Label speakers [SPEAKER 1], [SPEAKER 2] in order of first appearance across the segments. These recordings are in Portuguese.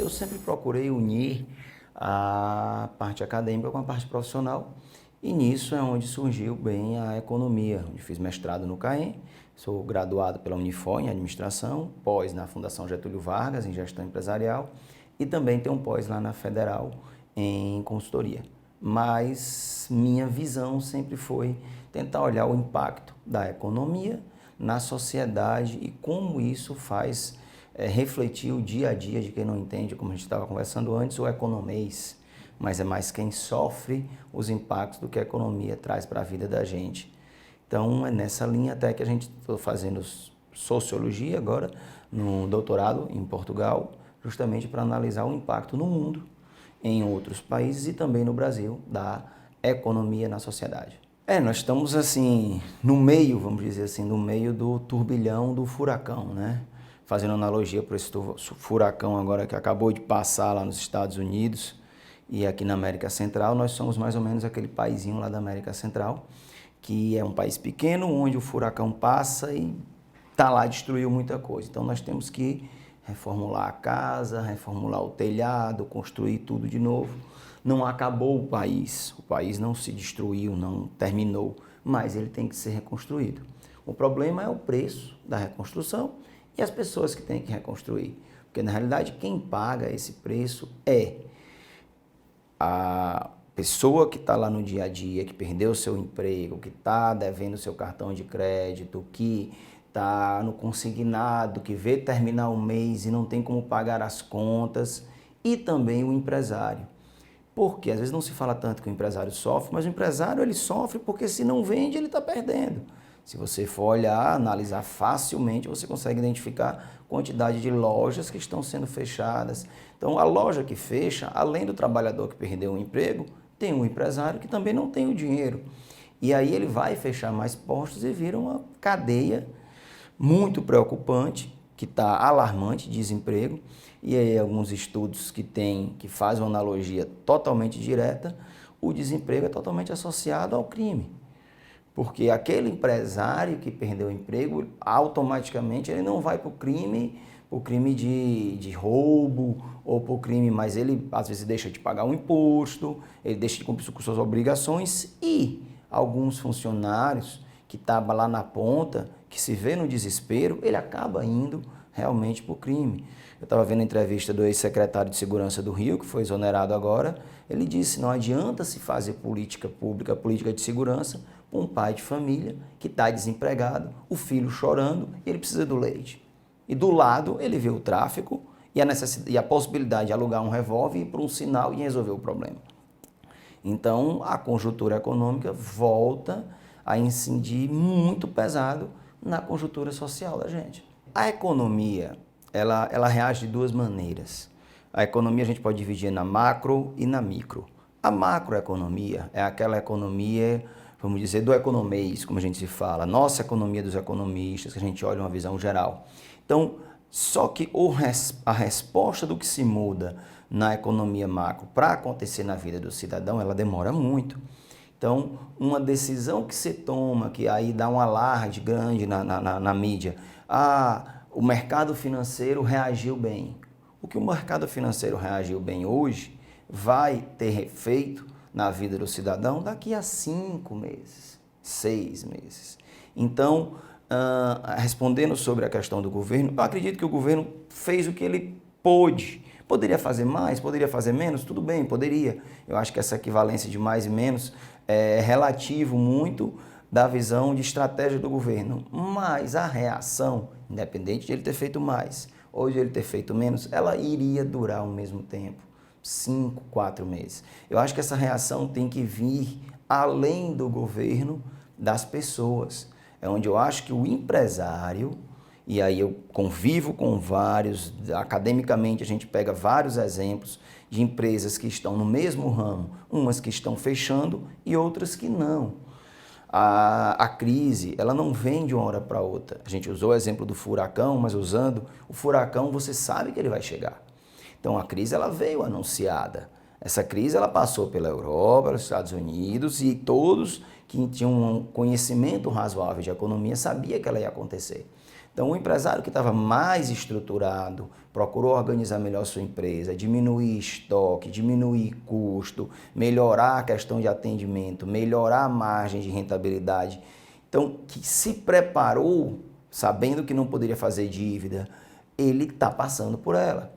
[SPEAKER 1] eu sempre procurei unir a parte acadêmica com a parte profissional e nisso é onde surgiu bem a economia, onde fiz mestrado no CAEM, sou graduado pela Unifor em administração, pós na Fundação Getúlio Vargas em gestão empresarial e também tenho um pós lá na Federal em consultoria. Mas minha visão sempre foi tentar olhar o impacto da economia na sociedade e como isso faz refletir o dia a dia de quem não entende, como a gente estava conversando antes, o economês, mas é mais quem sofre os impactos do que a economia traz para a vida da gente. Então é nessa linha até que a gente está fazendo sociologia agora, no doutorado em Portugal, justamente para analisar o impacto no mundo, em outros países e também no Brasil, da economia na sociedade. Nós estamos assim, no meio, vamos dizer assim, no meio do turbilhão do furacão, né? Fazendo analogia para esse furacão agora que acabou de passar lá nos Estados Unidos e aqui na América Central, nós somos mais ou menos aquele paizinho lá da América Central, que é um país pequeno, onde o furacão passa e tá lá, destruiu muita coisa. Então nós temos que reformular a casa, reformular o telhado, construir tudo de novo. Não acabou o país não se destruiu, não terminou, mas ele tem que ser reconstruído. O problema é o preço da reconstrução e as pessoas que têm que reconstruir, porque na realidade quem paga esse preço é a pessoa que está lá no dia a dia, que perdeu o seu emprego, que está devendo o seu cartão de crédito, que está no consignado, que vê terminar o mês e não tem como pagar as contas, e também o empresário. Porque às vezes não se fala tanto que o empresário sofre, mas o empresário ele sofre porque se não vende ele está perdendo. Se você for olhar, analisar facilmente, você consegue identificar a quantidade de lojas que estão sendo fechadas. Então a loja que fecha, além do trabalhador que perdeu o emprego, tem um empresário que também não tem o dinheiro. E aí ele vai fechar mais postos e vira uma cadeia muito preocupante, que está alarmante, desemprego, e aí alguns estudos que fazem uma analogia totalmente direta, o desemprego é totalmente associado ao crime. Porque aquele empresário que perdeu o emprego, automaticamente ele não vai para o crime de roubo ou para o crime, mas ele às vezes deixa de pagar um imposto, ele deixa de cumprir com suas obrigações e alguns funcionários que estavam lá na ponta, que se vê no desespero, ele acaba indo realmente para o crime. Eu estava vendo a entrevista do ex-secretário de Segurança do Rio, que foi exonerado agora, ele disse, não adianta se fazer política pública, política de segurança, para um pai de família que está desempregado, o filho chorando e ele precisa do leite. E do lado ele vê o tráfico e a possibilidade de alugar um revólver e ir para um sinal e resolver o problema. Então a conjuntura econômica volta a incidir muito pesado na conjuntura social da gente. A economia, ela reage de duas maneiras. A economia a gente pode dividir na macro e na micro. A macroeconomia é aquela economia, vamos dizer, do economês, como a gente se fala, nossa economia dos economistas, que a gente olha uma visão geral. Então, só que a resposta do que se muda na economia macro para acontecer na vida do cidadão, ela demora muito. Então, uma decisão que se toma, que aí dá um alarde grande na mídia, o mercado financeiro reagiu bem. O que o mercado financeiro reagiu bem hoje vai ter efeito na vida do cidadão daqui a 5 meses, 6 meses. Então, respondendo sobre a questão do governo, eu acredito que o governo fez o que ele pôde. Poderia fazer mais, poderia fazer menos? Tudo bem, poderia. Eu acho que essa equivalência de mais e menos é relativo muito da visão de estratégia do governo. Mas a reação, independente de ele ter feito mais ou de ele ter feito menos, ela iria durar ao mesmo tempo. 5, 4 meses. Eu acho que essa reação tem que vir além do governo, das pessoas. É onde eu acho que o empresário, e aí eu convivo com vários, academicamente a gente pega vários exemplos de empresas que estão no mesmo ramo, umas que estão fechando e outras que não. A crise, ela não vem de uma hora para outra. A gente usou o exemplo do furacão, mas usando o furacão você sabe que ele vai chegar. Então a crise ela veio anunciada. Essa crise ela passou pela Europa, pelos Estados Unidos e todos que tinham um conhecimento razoável de economia sabiam que ela ia acontecer. Então, o empresário que estava mais estruturado, procurou organizar melhor sua empresa, diminuir estoque, diminuir custo, melhorar a questão de atendimento, melhorar a margem de rentabilidade. Então, que se preparou, sabendo que não poderia fazer dívida, ele está passando por ela.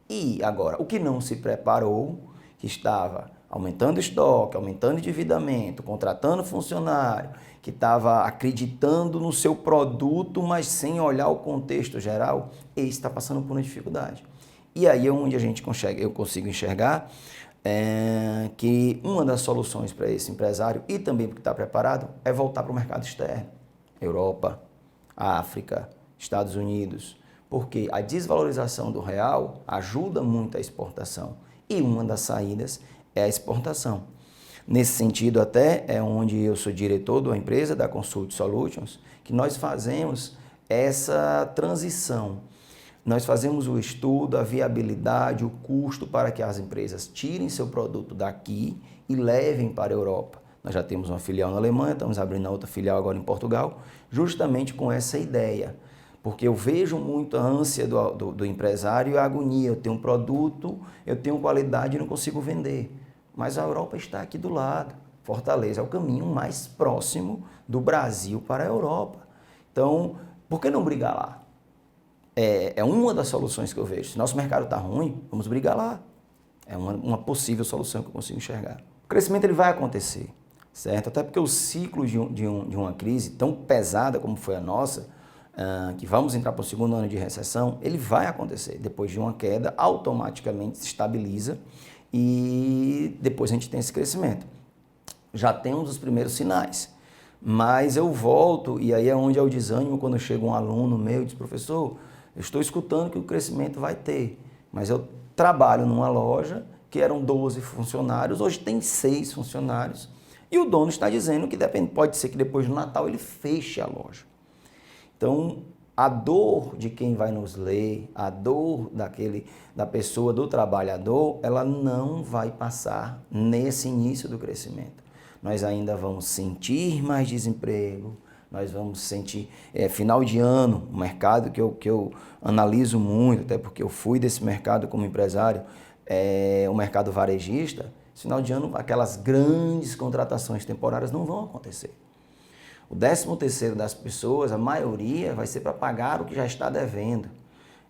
[SPEAKER 1] E agora, o que não se preparou, que estava aumentando estoque, aumentando endividamento, contratando funcionário, que estava acreditando no seu produto, mas sem olhar o contexto geral, esse está passando por uma dificuldade. E aí é onde eu consigo enxergar que uma das soluções para esse empresário, e também porque está preparado, é voltar para o mercado externo. Europa, África, Estados Unidos, porque a desvalorização do real ajuda muito a exportação e uma das saídas é a exportação. Nesse sentido até é onde eu sou diretor de uma empresa, da Consult Solutions, que nós fazemos essa transição. Nós fazemos o estudo, a viabilidade, o custo para que as empresas tirem seu produto daqui e levem para a Europa. Nós já temos uma filial na Alemanha, estamos abrindo outra filial agora em Portugal, justamente com essa ideia. Porque eu vejo muito a ânsia do empresário e a agonia. Eu tenho um produto, eu tenho qualidade e não consigo vender. Mas a Europa está aqui do lado. Fortaleza é o caminho mais próximo do Brasil para a Europa. Então, por que não brigar lá? É uma das soluções que eu vejo. Se nosso mercado está ruim, vamos brigar lá. É uma possível solução que eu consigo enxergar. O crescimento ele vai acontecer, certo? Até porque o ciclo de uma crise tão pesada como foi a nossa, que vamos entrar para o segundo ano de recessão, ele vai acontecer. Depois de uma queda, automaticamente se estabiliza e depois a gente tem esse crescimento. Já temos os primeiros sinais, mas eu volto, e aí é onde é o desânimo quando chega um aluno meu e diz, professor, eu estou escutando que o crescimento vai ter, mas eu trabalho numa loja que eram 12 funcionários, hoje tem 6 funcionários, e o dono está dizendo que pode ser que depois do Natal ele feche a loja. Então, a dor de quem vai nos ler, a dor da pessoa, do trabalhador, ela não vai passar nesse início do crescimento. Nós ainda vamos sentir mais desemprego, nós vamos sentir, final de ano, um mercado que eu analiso muito, até porque eu fui desse mercado como empresário, o mercado varejista, final de ano aquelas grandes contratações temporárias não vão acontecer. O 13º das pessoas, a maioria, vai ser para pagar o que já está devendo.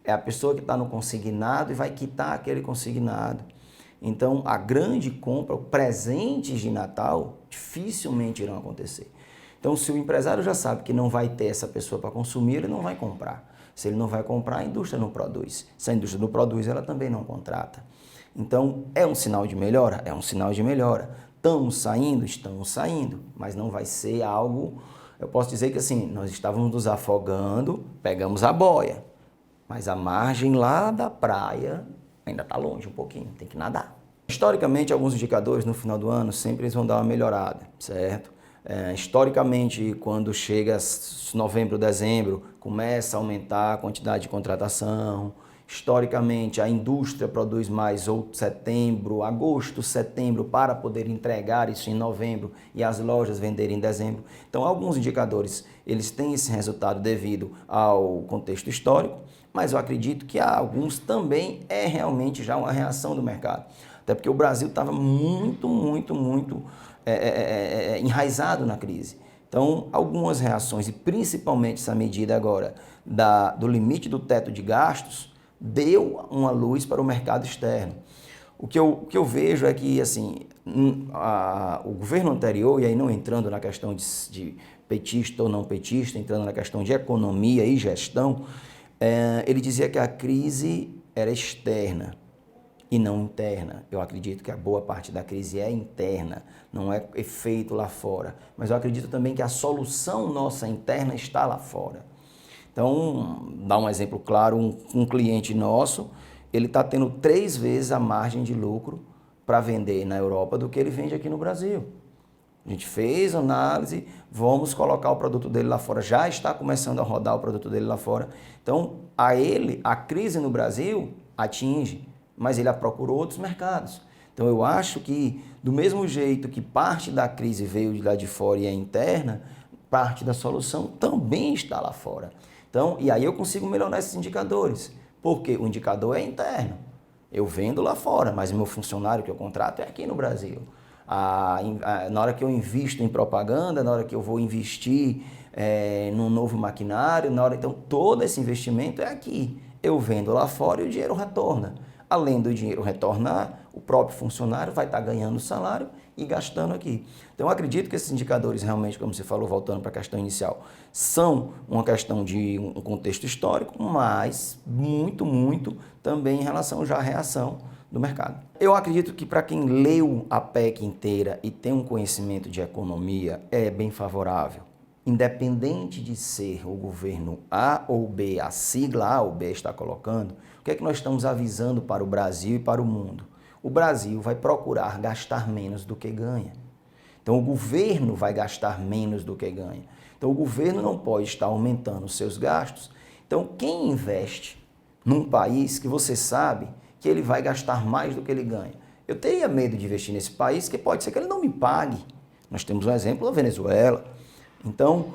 [SPEAKER 1] É a pessoa que está no consignado e vai quitar aquele consignado. Então, a grande compra, presentes de Natal, dificilmente irão acontecer. Então, se o empresário já sabe que não vai ter essa pessoa para consumir, ele não vai comprar. Se ele não vai comprar, a indústria não produz. Se a indústria não produz, ela também não contrata. Então, é um sinal de melhora? É um sinal de melhora. Estamos saindo, mas não vai ser algo... Eu posso dizer que assim, nós estávamos nos afogando, pegamos a boia, mas a margem lá da praia ainda está longe um pouquinho, tem que nadar. Historicamente, alguns indicadores no final do ano sempre eles vão dar uma melhorada, certo? Historicamente, quando chega novembro, dezembro, começa a aumentar a quantidade de contratação. Historicamente, a indústria produz mais ou setembro, agosto, setembro, para poder entregar isso em novembro e as lojas venderem em dezembro. Então, alguns indicadores, eles têm esse resultado devido ao contexto histórico, mas eu acredito que há alguns também realmente já uma reação do mercado. Até porque o Brasil estava muito enraizado na crise. Então, algumas reações, e principalmente essa medida agora do limite do teto de gastos, deu uma luz para o mercado externo. O que eu vejo é que assim, o governo anterior, e aí não entrando na questão de petista ou não petista, entrando na questão de economia e gestão, ele dizia que a crise era externa e não interna. Eu acredito que a boa parte da crise é interna, não é efeito lá fora. Mas eu acredito também que a solução nossa interna está lá fora. Então, dá um exemplo claro, um cliente nosso, ele está tendo 3 vezes a margem de lucro para vender na Europa do que ele vende aqui no Brasil. A gente fez análise, vamos colocar o produto dele lá fora, já está começando a rodar o produto dele lá fora. Então, a crise no Brasil atinge, mas ele procurou outros mercados. Então, eu acho que, do mesmo jeito que parte da crise veio de lá de fora e é interna, parte da solução também está lá fora. Então, e aí eu consigo melhorar esses indicadores, porque o indicador é interno. Eu vendo lá fora, mas o meu funcionário que eu contrato é aqui no Brasil. Na hora que eu invisto em propaganda, na hora que eu vou investir num novo maquinário, então todo esse investimento é aqui. Eu vendo lá fora e o dinheiro retorna. Além do dinheiro retornar, o próprio funcionário vai estar ganhando salário e gastando aqui. Então, eu acredito que esses indicadores realmente, como você falou, voltando para a questão inicial, são uma questão de um contexto histórico, mas muito também em relação já à reação do mercado. Eu acredito que para quem leu a PEC inteira e tem um conhecimento de economia, é bem favorável. Independente de ser o governo A ou B, a sigla A ou B está colocando, o que é que nós estamos avisando para o Brasil e para o mundo? O Brasil vai procurar gastar menos do que ganha. Então, o governo vai gastar menos do que ganha. Então, o governo não pode estar aumentando os seus gastos. Então, quem investe num país que você sabe que ele vai gastar mais do que ele ganha? Eu teria medo de investir nesse país, que pode ser que ele não me pague. Nós temos um exemplo da Venezuela. Então,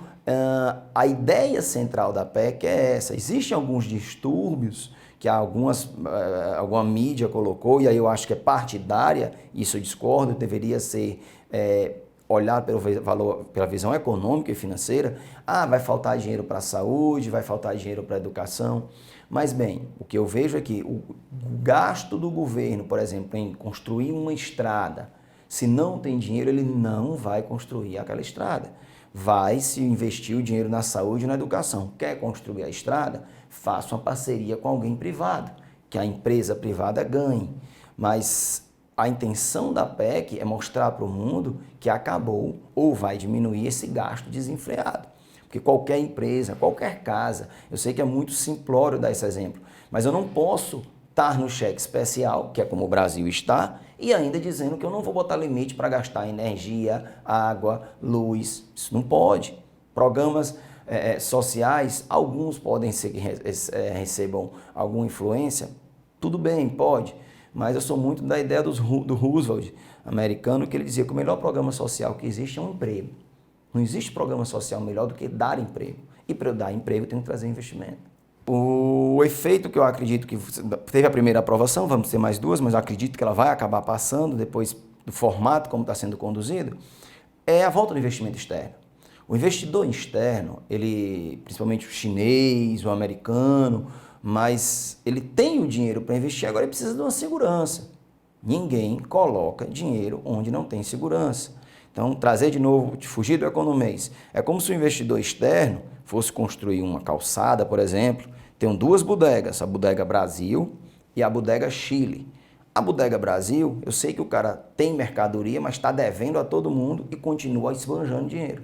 [SPEAKER 1] a ideia central da PEC é essa. Existem alguns distúrbios que alguma mídia colocou, e aí eu acho que é partidária, isso eu discordo, deveria ser olhar pela visão econômica e financeira. Vai faltar dinheiro para a saúde, vai faltar dinheiro para a educação. Mas, bem, o que eu vejo é que o gasto do governo, por exemplo, em construir uma estrada, se não tem dinheiro, ele não vai construir aquela estrada. Vai se investir o dinheiro na saúde e na educação. Quer construir a estrada? Faça uma parceria com alguém privado, que a empresa privada ganhe. Mas a intenção da PEC é mostrar para o mundo que acabou ou vai diminuir esse gasto desenfreado. Porque qualquer empresa, qualquer casa, eu sei que é muito simplório dar esse exemplo, mas eu não posso estar no cheque especial, que é como o Brasil está, e ainda dizendo que eu não vou botar limite para gastar energia, água, luz. Isso não pode. Programas sociais, alguns podem ser que recebam alguma influência. Tudo bem, pode. Mas eu sou muito da ideia do Roosevelt, americano, que ele dizia que o melhor programa social que existe é um emprego. Não existe programa social melhor do que dar emprego. E para eu dar emprego, eu tenho que trazer investimento. O efeito que eu acredito que teve a primeira aprovação, vamos ter mais duas, mas eu acredito que ela vai acabar passando depois do formato como está sendo conduzido, é a volta do investimento externo. O investidor externo, ele, principalmente o chinês, o americano, mas ele tem o dinheiro para investir, agora ele precisa de uma segurança. Ninguém coloca dinheiro onde não tem segurança. Então, trazer de novo, de fugir do economês, é como se o investidor externo fosse construir uma calçada, por exemplo, tem duas bodegas, a Bodega Brasil e a Bodega Chile. A Bodega Brasil, eu sei que o cara tem mercadoria, mas está devendo a todo mundo e continua esbanjando dinheiro.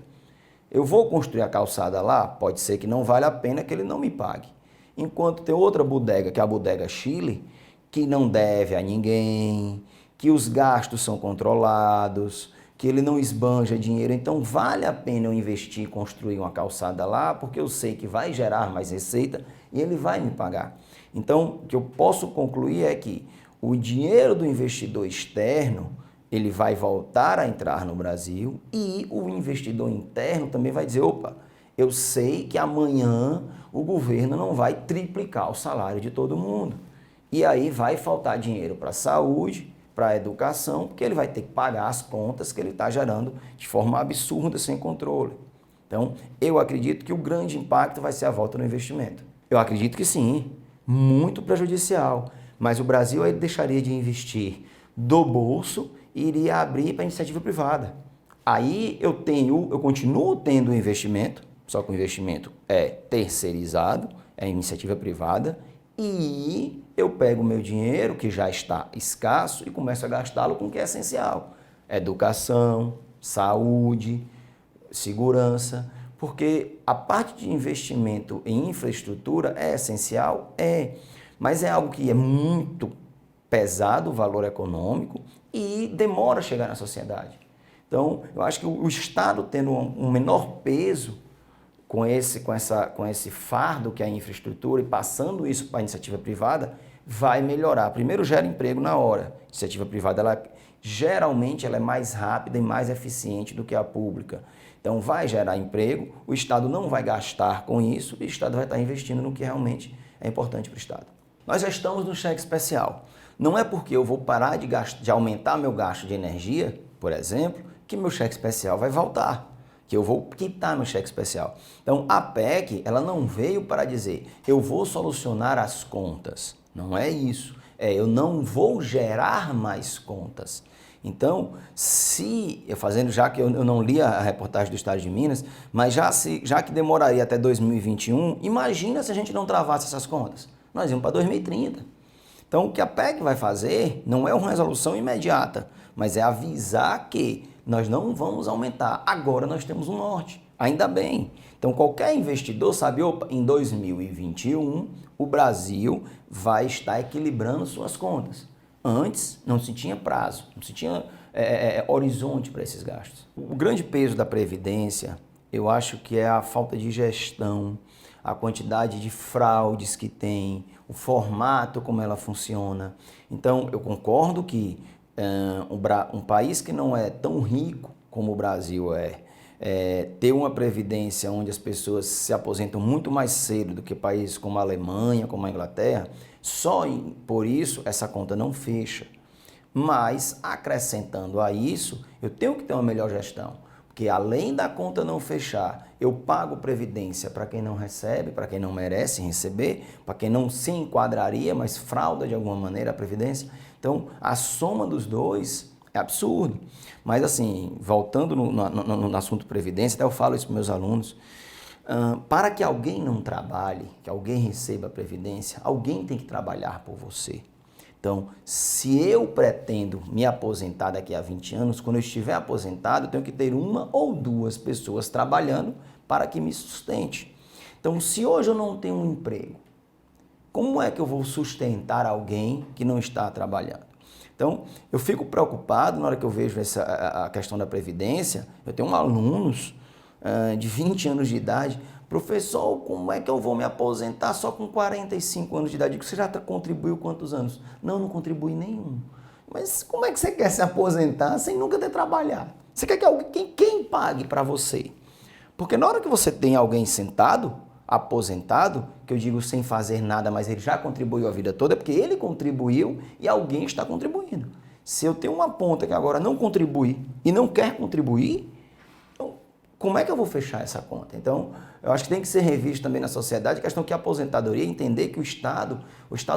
[SPEAKER 1] Eu vou construir a calçada lá, pode ser que não vale a pena que ele não me pague. Enquanto tem outra bodega, que é a Bodega Chile, que não deve a ninguém, que os gastos são controlados, que ele não esbanja dinheiro, então vale a pena eu investir e construir uma calçada lá, porque eu sei que vai gerar mais receita e ele vai me pagar. Então, o que eu posso concluir é que o dinheiro do investidor externo, ele vai voltar a entrar no Brasil e o investidor interno também vai dizer, opa, eu sei que amanhã o governo não vai triplicar o salário de todo mundo. E aí vai faltar dinheiro para a saúde, para a educação, porque ele vai ter que pagar as contas que ele está gerando de forma absurda, sem controle. Então, eu acredito que o grande impacto vai ser a volta no investimento. Eu acredito que sim, muito prejudicial, mas o Brasil aí deixaria de investir do bolso e iria abrir para a iniciativa privada. Aí eu continuo tendo investimento, só que o investimento é terceirizado, é iniciativa privada, e eu pego o meu dinheiro, que já está escasso, e começo a gastá-lo com o que é essencial. Educação, saúde, segurança, porque a parte de investimento em infraestrutura é essencial? É, mas é algo que é muito pesado o valor econômico e demora a chegar na sociedade. Então, eu acho que o Estado tendo um menor peso com esse fardo que é a infraestrutura e passando isso para a iniciativa privada, vai melhorar. Primeiro, gera emprego na hora. A iniciativa privada, geralmente, ela é mais rápida e mais eficiente do que a pública. Então vai gerar emprego, o Estado não vai gastar com isso e o Estado vai estar investindo no que realmente é importante para o Estado. Nós já estamos no cheque especial. Não é porque eu vou parar de aumentar meu gasto de energia, por exemplo, que meu cheque especial vai voltar, que eu vou quitar meu cheque especial. Então a PEC, ela não veio para dizer eu vou solucionar as contas. Não é isso. Eu não vou gerar mais contas. Então, já que eu não li a reportagem do Estado de Minas, mas já que demoraria até 2021, imagina se a gente não travasse essas contas. Nós íamos para 2030. Então, o que a PEC vai fazer não é uma resolução imediata, mas é avisar que nós não vamos aumentar. Agora nós temos um norte. Ainda bem. Então, qualquer investidor sabe, opa, em 2021, o Brasil vai estar equilibrando suas contas. Antes, não se tinha prazo, não se tinha horizonte para esses gastos. O grande peso da Previdência, eu acho que é a falta de gestão, a quantidade de fraudes que tem, o formato como ela funciona. Então, eu concordo que um país que não é tão rico como o Brasil ter uma previdência onde as pessoas se aposentam muito mais cedo do que países como a Alemanha, como a Inglaterra, por isso essa conta não fecha. Mas, acrescentando a isso, eu tenho que ter uma melhor gestão. Porque além da conta não fechar, eu pago previdência para quem não recebe, para quem não merece receber, para quem não se enquadraria, mas frauda de alguma maneira a previdência. Então, a soma dos dois é absurdo. Mas assim, voltando no assunto previdência, até eu falo isso para meus alunos, para que alguém não trabalhe, que alguém receba a previdência, alguém tem que trabalhar por você. Então, se eu pretendo me aposentar daqui a 20 anos, quando eu estiver aposentado, eu tenho que ter uma ou duas pessoas trabalhando para que me sustente. Então, se hoje eu não tenho um emprego, como é que eu vou sustentar alguém que não está trabalhando? Então, eu fico preocupado na hora que eu vejo a questão da Previdência. Eu tenho alunos de 20 anos de idade. Professor, como é que eu vou me aposentar só com 45 anos de idade? Você já contribuiu quantos anos? Não contribui nenhum. Mas como é que você quer se aposentar sem nunca ter trabalhado? Você quer que quem pague para você? Porque na hora que você tem alguém sentado, aposentado, que eu digo sem fazer nada, mas ele já contribuiu a vida toda, é porque ele contribuiu e alguém está contribuindo. Se eu tenho uma ponta que agora não contribui e não quer contribuir, então, como é que eu vou fechar essa conta? Então, eu acho que tem que ser revisto também na sociedade a questão que a aposentadoria, entender que o Estado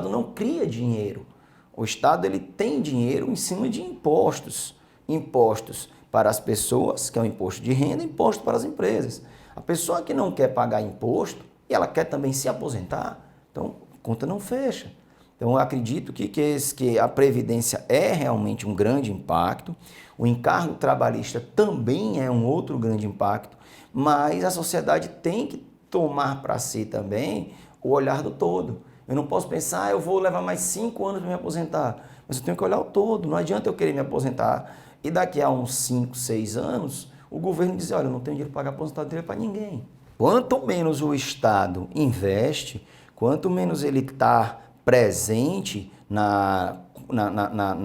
[SPEAKER 1] não cria dinheiro. O Estado ele tem dinheiro em cima de impostos. Impostos para as pessoas, que é o imposto de renda, e imposto para as empresas. A pessoa que não quer pagar imposto e ela quer também se aposentar, então a conta não fecha. Então eu acredito que a Previdência é realmente um grande impacto, o encargo trabalhista também é um outro grande impacto, mas a sociedade tem que tomar para si também o olhar do todo. Eu não posso pensar, eu vou levar mais 5 anos para me aposentar, mas eu tenho que olhar o todo. Não adianta eu querer me aposentar e daqui a uns 5, 6 anos o governo dizer, olha, eu não tenho dinheiro para pagar aposentadoria para ninguém. Quanto menos o Estado investe, quanto menos ele está presente na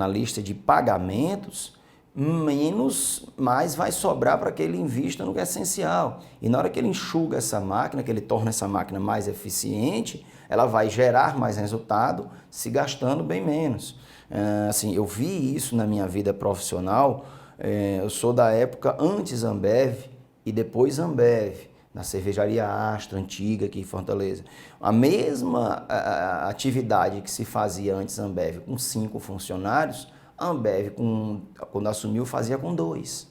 [SPEAKER 1] lista de pagamentos, mais vai sobrar para que ele invista no que é essencial. E na hora que ele enxuga essa máquina, que ele torna essa máquina mais eficiente, ela vai gerar mais resultado, se gastando bem menos. Assim, eu vi isso na minha vida profissional. Eu sou da época antes Ambev e depois Ambev, na cervejaria Astra, antiga aqui em Fortaleza. A mesma atividade que se fazia antes Ambev com 5 funcionários, a Ambev, quando assumiu, fazia com 2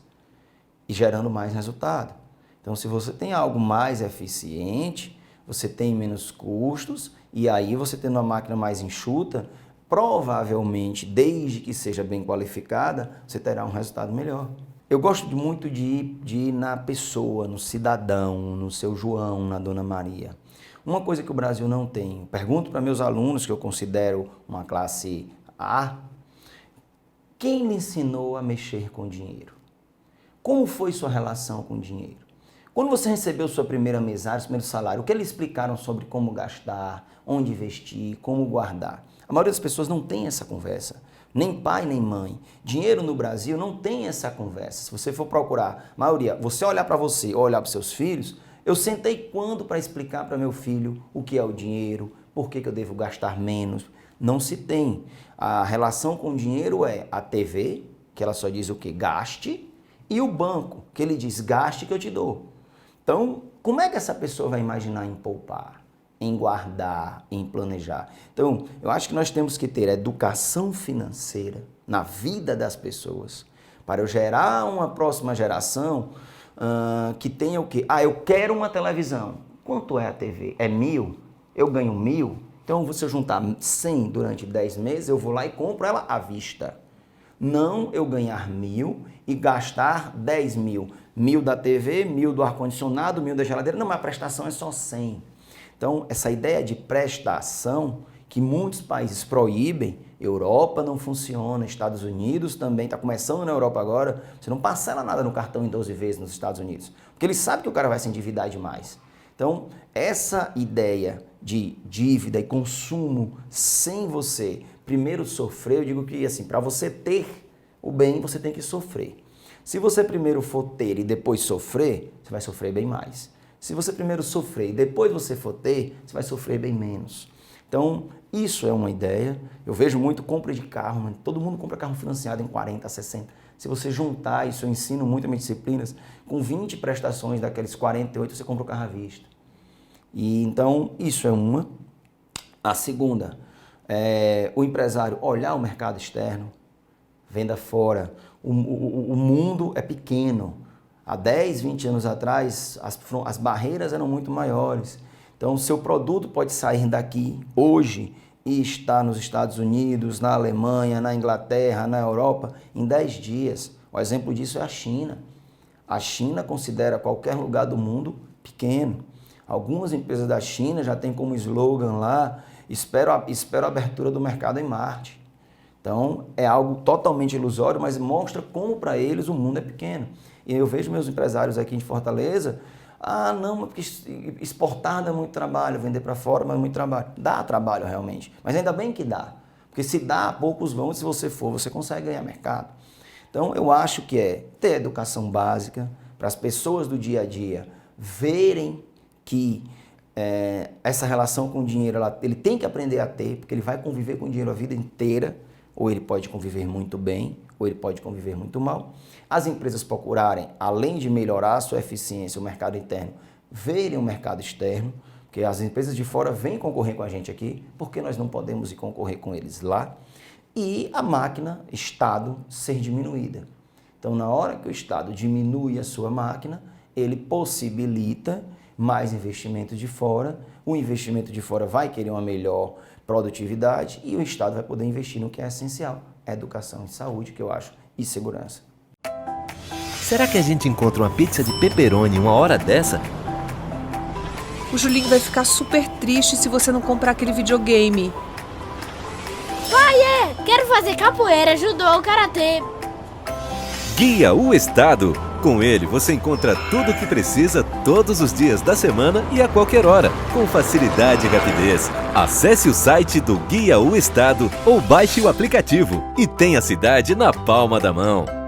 [SPEAKER 1] e gerando mais resultado. Então, se você tem algo mais eficiente, você tem menos custos e aí você tendo uma máquina mais enxuta, provavelmente, desde que seja bem qualificada, você terá um resultado melhor. Eu gosto muito de ir na pessoa, no cidadão, no seu João, na Dona Maria. Uma coisa que o Brasil não tem, pergunto para meus alunos, que eu considero uma classe A, quem lhe ensinou a mexer com dinheiro? Como foi sua relação com dinheiro? Quando você recebeu sua primeira mesada, seu primeiro salário, o que eles explicaram sobre como gastar, onde investir, como guardar? A maioria das pessoas não tem essa conversa, Nem pai, nem mãe. Dinheiro no Brasil não tem essa conversa. Se você for procurar, maioria, você olhar para você ou olhar para seus filhos, eu sentei quando para explicar para meu filho o que é o dinheiro, por que eu devo gastar menos. Não se tem. A relação com o dinheiro é a TV, que ela só diz o que? Gaste, e o banco, que ele diz gaste que eu te dou. Então, como é que essa pessoa vai imaginar em poupar, em guardar, em planejar? Então, eu acho que nós temos que ter educação financeira na vida das pessoas para eu gerar uma próxima geração que tenha o quê? Eu quero uma televisão. Quanto é a TV? É 1.000? Eu ganho 1.000? Então, se eu juntar 100 durante 10 meses, eu vou lá e compro ela à vista. Não eu ganhar 1.000 e gastar 10.000. 1.000 da TV, 1.000 do ar-condicionado, 1.000 da geladeira. Não, mas a prestação é só 100. Então, essa ideia de prestação que muitos países proíbem, Europa não funciona, Estados Unidos também, está começando na Europa agora, você não parcela nada no cartão em 12 vezes nos Estados Unidos, porque eles sabem que o cara vai se endividar demais. Então, essa ideia de dívida e consumo sem você primeiro sofrer, eu digo que assim, para você ter o bem, você tem que sofrer. Se você primeiro for ter e depois sofrer, você vai sofrer bem mais. Se você primeiro sofrer e depois você for ter, você vai sofrer bem menos. Então, isso é uma ideia. Eu vejo muito compra de carro, todo mundo compra carro financiado em 40, 60. Se você juntar, isso eu ensino muito nas minhas disciplinas, com 20 prestações daqueles 48, você compra o carro à vista. E então, isso é uma. A segunda, o empresário olhar o mercado externo, venda fora. O mundo é pequeno. Há 10, 20 anos atrás, as barreiras eram muito maiores. Então, o seu produto pode sair daqui hoje e estar nos Estados Unidos, na Alemanha, na Inglaterra, na Europa, em 10 dias. O exemplo disso é a China. A China considera qualquer lugar do mundo pequeno. Algumas empresas da China já têm como slogan lá, espero a abertura do mercado em Marte. Então, é algo totalmente ilusório, mas mostra como para eles o mundo é pequeno. E eu vejo meus empresários aqui em Fortaleza, não, porque exportar dá muito trabalho, vender para fora dá muito trabalho. Dá trabalho realmente, mas ainda bem que dá. Porque se dá, poucos vão, e se você for, você consegue ganhar mercado. Então, eu acho que é ter educação básica para as pessoas do dia a dia verem que essa relação com o dinheiro, ele tem que aprender a ter, porque ele vai conviver com o dinheiro a vida inteira, ou ele pode conviver muito bem, ou ele pode conviver muito mal. As empresas procurarem, além de melhorar a sua eficiência, o mercado interno, verem o mercado externo, porque as empresas de fora vêm concorrer com a gente aqui, porque nós não podemos ir concorrer com eles lá, e a máquina, Estado, ser diminuída. Então, na hora que o Estado diminui a sua máquina, ele possibilita mais investimento de fora, o investimento de fora vai querer uma melhor produtividade e o Estado vai poder investir no que é essencial, educação e saúde, que eu acho, e segurança.
[SPEAKER 2] Será que a gente encontra uma pizza de pepperoni uma hora dessa?
[SPEAKER 3] O Julinho vai ficar super triste se você não comprar aquele videogame.
[SPEAKER 4] Quero fazer capoeira, judô, karatê.
[SPEAKER 2] Guia o Estado. Com ele você encontra tudo o que precisa todos os dias da semana e a qualquer hora, com facilidade e rapidez. Acesse o site do Guia o Estado ou baixe o aplicativo e tenha a cidade na palma da mão.